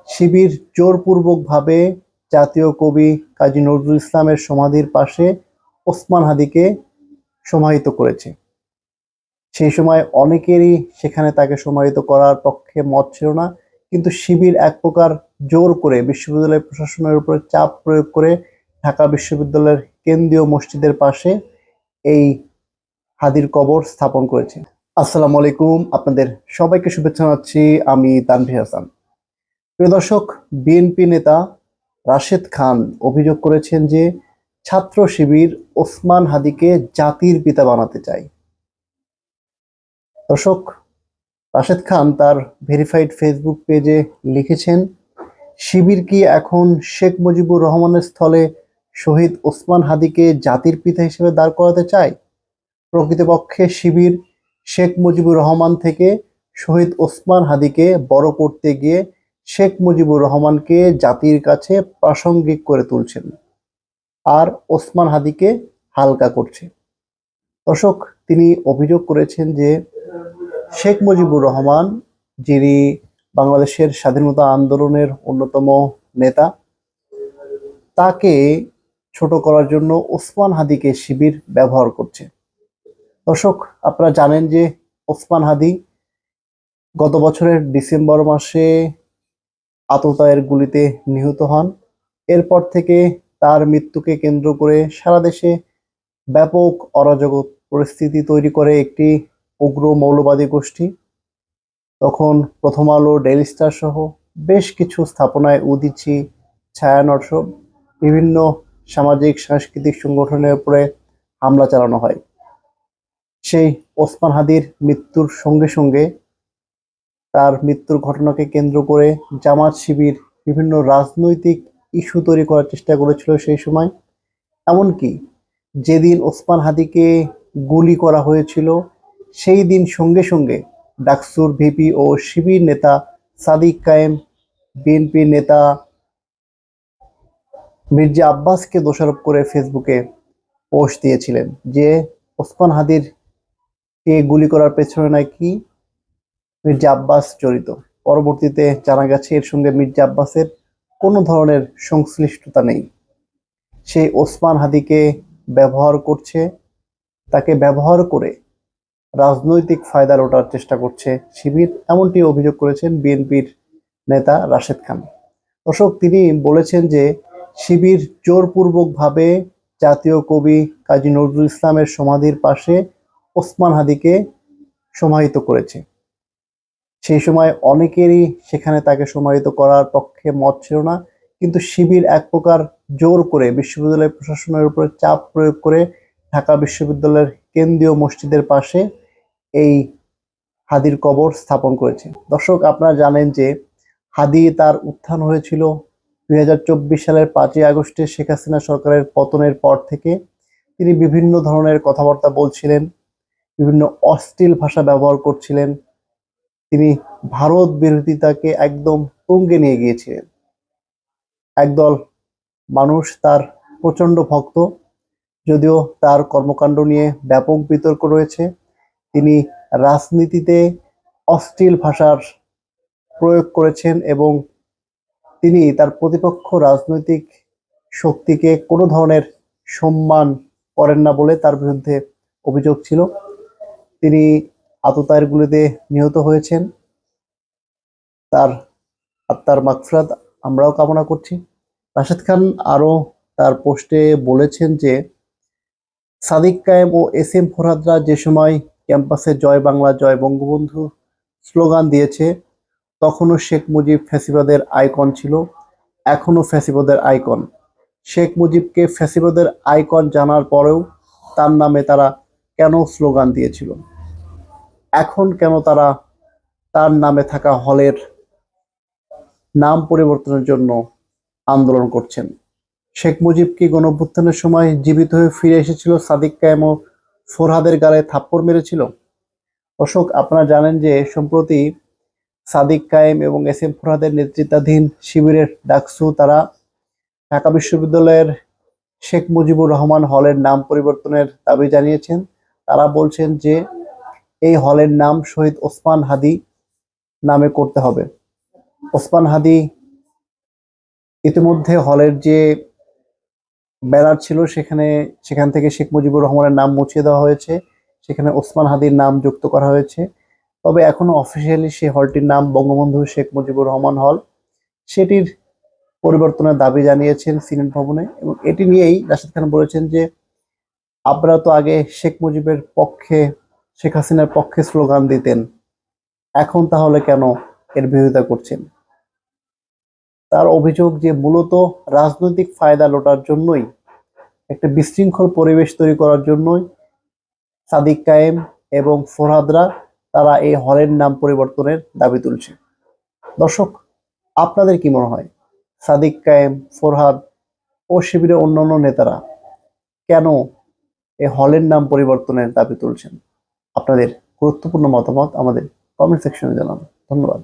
শিবির জোরপূর্বকভাবে জাতীয় কবি কাজী নজরুল ইসলামের সমাধির পাশে ওসমান হাদিকে সমাহিত করেছে। সেই সময় অনেকেরই সেখানে তাকে সমাহিত করার পক্ষে মত ছিল না, কিন্তু শিবির এক প্রকার জোর করে বিশ্ববিদ্যালয় প্রশাসনের উপরে চাপ প্রয়োগ করে ঢাকা বিশ্ববিদ্যালয়ের কেন্দ্রীয় মসজিদের পাশে এই হাদির কবর স্থাপন করেছে। আসসালামু আলাইকুম, আপনাদের সবাইকে শুভেচ্ছা জানাচ্ছি। আমি তানভীর হাসান। প্রিয় দর্শক, বিএনপি নেতা রাশেদ খান অভিযোগ করেছেন যে ছাত্র শিবির ওসমান হাদিকে জাতির পিতা বানাতে চায়। দর্শক, রাশেদ খান তার ভেরিফাইড ফেসবুক পেজে লিখেছেন, শিবির কি এখন শেখ মুজিবুর রহমানের স্থলে শহীদ ওসমান হাদিকে জাতির পিতা হিসেবে দাঁড় করাতে চায়? প্রকৃতপক্ষে শিবির শেখ মুজিবুর রহমান থেকে শহীদ ওসমান হাদিকে বড় করতে গিয়ে শেখ মুজিবুর রহমানকে জাতির কাছে প্রাসঙ্গিক করে তুলছেন আর ওসমান হাদিকে হালকা করছে। দর্শক, তিনি অভিযোগ করেছেন যে শেখ মুজিবুর রহমান, যিনি বাংলাদেশের স্বাধীনতা আন্দোলনের অন্যতম নেতা, তাকে ছোট করার জন্য ওসমান হাদিকে শিবির ব্যবহার করছে। দর্শক, আপনারা জানেন যে ওসমান হাদি গত বছরের ডিসেম্বর মাসে আততায়ের গুলিতে নিহত হন। এরপর থেকে তার মৃত্যুকে কেন্দ্র করে সারা দেশে ব্যাপক অরাজক পরিস্থিতি তৈরি করে একটি উগ্র মৌলবাদী গোষ্ঠী। তখন প্রথম আলো, ডেইলি স্টার সহ বেশ কিছু স্থাপনায় উদীচী, ছায়ানট, বিভিন্ন সামাজিক সাংস্কৃতিক সংগঠনের উপরে হামলা চালানো হয়। সেই ওসমান হাদির মৃত্যুর সঙ্গে সঙ্গে তার মৃত্যুর ঘটনাকে কেন্দ্র করে জামাত শিবির বিভিন্ন রাজনৈতিক ইস্যু তৈরি করার চেষ্টা করেছিল সেই সময়। এমনকি যেদিন ওসমান হাদিকে গুলি করা হয়েছিল সেই দিন সঙ্গে সঙ্গে ডাকসুর ভিপি ও শিবির নেতা সাদিক কায়েম বিএনপি নেতা মির্জা আব্বাসকে দোষারোপ করে ফেসবুকে পোস্ট দিয়েছিলেন যে ওসমান হাদির কে গুলি করার পেছনে নাকি মির্জা আব্বাস জড়িত। পরবর্তীতে জানা গেছে এর সঙ্গে মির্জা আব্বাসের কোনো ধরনের সংশ্লিষ্টতা নেই। সেই ওসমান হাদিকে ব্যবহার করছে, তাকে ব্যবহার করে রাজনৈতিক ফায়দা লোটার চেষ্টা করছে শিবির, এমনটি অভিযোগ করেছেন বিএনপির নেতা রাশেদ খান। দর্শক, তিনি বলেছেন যে শিবির জোরপূর্বকভাবে জাতীয় কবি কাজী নজরুল ইসলামের সমাধির পাশে ওসমান হাদিকে সমাহিত করেছে। সেই সময় অনেকেরই সেখানে তাকে সমাহিত করার পক্ষে মত ছিল না, কিন্তু শিবির এক প্রকার জোর করে বিশ্ববিদ্যালয় প্রশাসনের উপরে চাপ প্রয়োগ করে ঢাকা বিশ্ববিদ্যালয়ের কেন্দ্রীয় মসজিদের পাশে এই হাদির কবর স্থাপন করেছে। দর্শক, আপনারা জানেন যে হাদি তার উত্থান হয়েছিল 2024 সালের 5ই আগস্টে শেখ হাসিনা সরকারের পতনের পর থেকে। তিনি বিভিন্ন ধরনের কথাবার্তা বলছিলেন, বিভিন্ন অশ্লীল ভাষা ব্যবহার করছিলেন। তিনি ভারত বিরোধিতাকে একদম তুঙ্গে নিয়ে গিয়েছিলেন। একদল মানুষ তার প্রচন্ড ভক্ত, যদিও তার কর্মকাণ্ড নিয়ে ব্যাপক বিতর্ক রয়েছে। তিনি রাজনীতিতে অশ্লীল ভাষার প্রয়োগ করেছেন এবং তিনি তার প্রতিপক্ষ রাজনৈতিক শক্তিকে কোনো ধরনের সম্মান করেন না বলে তার বিরুদ্ধে অভিযোগ ছিল। তিনি আততায়ের গুলিতে নিহত হয়েছেন। তার আত্মার মাগফিরাত আমরাও কামনা করছি। রাশেদ খান আরো তার পোস্টে বলেছেন যে সাদিক কায়েম ও এস এম ফরহাদরা যে সময় ক্যাম্পাসে জয় বাংলা জয় বঙ্গবন্ধু স্লোগান দিয়েছে, তখনও শেখ মুজিব ফ্যাসিবাদের আইকন ছিল, এখনো ফ্যাসিবাদের আইকন। শেখ মুজিবকে ফ্যাসিবাদের আইকন জানার পরেও তার নামে তারা কেন স্লোগান দিয়েছিল? এখন কেন তারা তার নামে থাকা হলের নাম পরিবর্তনের জন্য আন্দোলন করছেন? শেখ মুজিব কি গণঅভ্যুত্থানের সময় জীবিত হয়ে ফিরে এসেছিল, সাদিক কায়েম ও ফরহাদের গালে থাপ্পড় মেরেছিল? দর্শক, আপনারা জানেন যে সম্প্রতি সাদিক কায়েম এবং এস এম ফরহাদের নেতৃত্বাধীন শিবিরের ডাকসু তারা ঢাকা বিশ্ববিদ্যালয়ের শেখ মুজিবুর রহমান হলের নাম পরিবর্তনের দাবি জানিয়েছেন। তারা বলছেন যে এই হলের নাম শহীদ ওসমান হাদি নামে করতে হবে। ওসমান হাদি ইতিমধ্যে হলের যে ব্যানার ছিল সেখান থেকে শেখ মুজিবুর রহমানের নাম মুছিয়ে দেওয়া হয়েছে, সেখানে ওসমান হাদির নাম যুক্ত করা হয়েছে। তবে এখনো অফিসিয়ালি সেই হলটির নাম বঙ্গবন্ধু শেখ মুজিবুর রহমান হল। সেটির পরিবর্তনের দাবি জানিয়েছেন সিনেট ভবনে, এবং এটি নিয়েই রাশিদ খান বলেছেন যে আপনারা তো আগে শেখ মুজিবের পক্ষে, শেখ হাসিনার পক্ষে স্লোগান দিতেন, এখন তাহলে কেন এর বিরোধিতা করছেন। তার অভিযোগ যে মূলত রাজনৈতিক ফায়দা লোটার জন্যই, একটা বিশৃঙ্খল পরিবেশ তৈরি করার জন্যই সাদিক কায়েম এবং ফরহাদরা তারা এই হলের নাম পরিবর্তনের দাবি তুলছে। দর্শক, আপনাদের কি মনে হয় সাদিক কায়েম, ফরহাদ ও শিবিরের অন্যান্য নেতারা কেন এই হলের নাম পরিবর্তনের দাবি তুলছেন? আপনাদের গুরুত্বপূর্ণ মতামত আমাদের কমেন্ট সেকশনে জানান। ধন্যবাদ।